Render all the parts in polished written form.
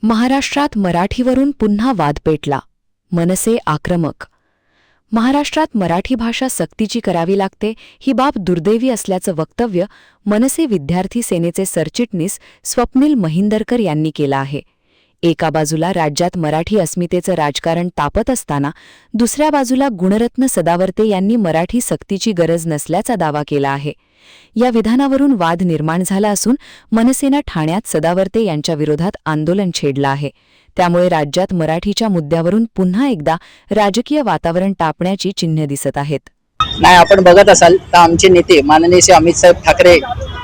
महाराष्ट्रात मराठीवरून पुन्हा वाद पेटला. मनसे आक्रमक. महाराष्ट्रात मराठी भाषा सक्तीची करावी लागते ही बाब दुर्दैवी असल्याचं वक्तव्य मनसे विद्यार्थी सेनेचे सरचिटणीस स्वप्नील महिंदरकर यांनी केलं आहे. एका बाजूला राज्यात मराठी अस्मितेचं राजकारण तापत असताना दुसऱ्या बाजूला गुणरत्न सदावर्ते यांनी मराठी सक्तीची गरज नसल्याचा दावा केला आहे. या विधानावरून वाद निर्माण झाला असून मनसेनं ठाण्यात सदावर्ते यांच्या विरोधात आंदोलन छेडलं आहे. त्यामुळे राज्यात मराठीच्या मुद्द्यावरून पुन्हा एकदा राजकीय वातावरण तापण्याची चिन्हे दिसत आहेत. नाही, आपण बघत असाल तर आमचे नेते माननीय श्री अमितसाहेब ठाकरे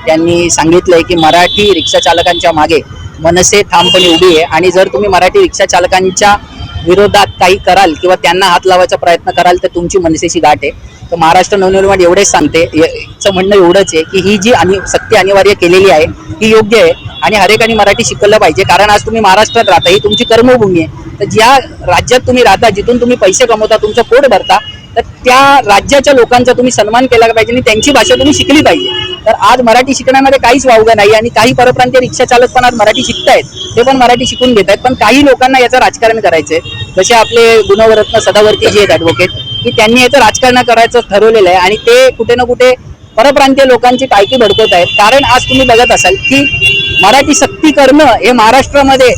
यांनी सांगितलंय की मराठी रिक्षा चालकांच्या मागे मनसे ठामपणे उभी आहे आणि जर तुम्ही मराठी रिक्षा चालकांच्या विरोधात काही कराल किंवा त्यांना हात लावायचा प्रयत्न कराल तर तुमची मनसेची गाठ आहे. तर महाराष्ट्र नवनिर्माण एवढेच सांगते, याचं म्हणणं एवढंच आहे की ही जी सक्ती अनिवार्य केलेली आहे ही योग्य आहे आणि हरेकाने मराठी शिकवलं पाहिजे. कारण आज तुम्ही महाराष्ट्रात राहता, ही तुमची कर्मभूमी आहे. तर ज्या राज्यात तुम्ही राहता, जिथून तुम्ही पैसे कमवता, तुमचं पोट भरता, तर त्या राज्याच्या लोकांचा तुम्ही सन्मान केला पाहिजे आणि त्यांची भाषा तुम्ही शिकली पाहिजे. तर आज मराठी शिकण्यामध्ये काहीच वावगं नाही आणि काही परप्रांतीय रिक्षा चालक पण आज मराठी शिकतायत, ते पण मराठी शिकून घेत आहेत. पण काही लोकांना याचं राजकारण करायचंय, जसे आपले गुणरत्न सदावर्ती जे आहेत ॲडव्होकेट, की त्यांनी याचं राजकारण करायचं ठरवलेलं आहे आणि ते कुठे ना कुठे परप्रांतीय लोकांची टाळकी भडकवत आहेत. कारण आज तुम्ही बघत असाल की मराठी सक्ती करणं हे महाराष्ट्रामध्ये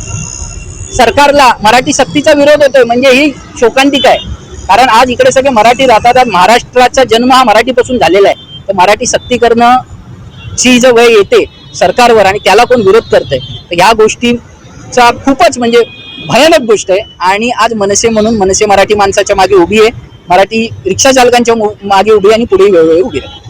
सरकारला मराठी सक्तीचा विरोध होतोय, म्हणजे ही शोकांतिका आहे. कारण आज इकडे सगळे मराठी राहतात, महाराष्ट्राचा जन्म हा मराठीपासून झालेला आहे. तर मराठी सक्ती करणं ची जो वेळ येते सरकारवर आणि त्याला कोण विरोध करतंय, तर ह्या गोष्टीचा खूपच म्हणजे भयानक गोष्ट आहे. आणि आज मनसे म्हणून मनसे मराठी माणसाच्या मागे उभी आहे, मराठी रिक्षा चालकांच्या मागे उभी आहे आणि पुढे वेळोवेळी उभी आहे.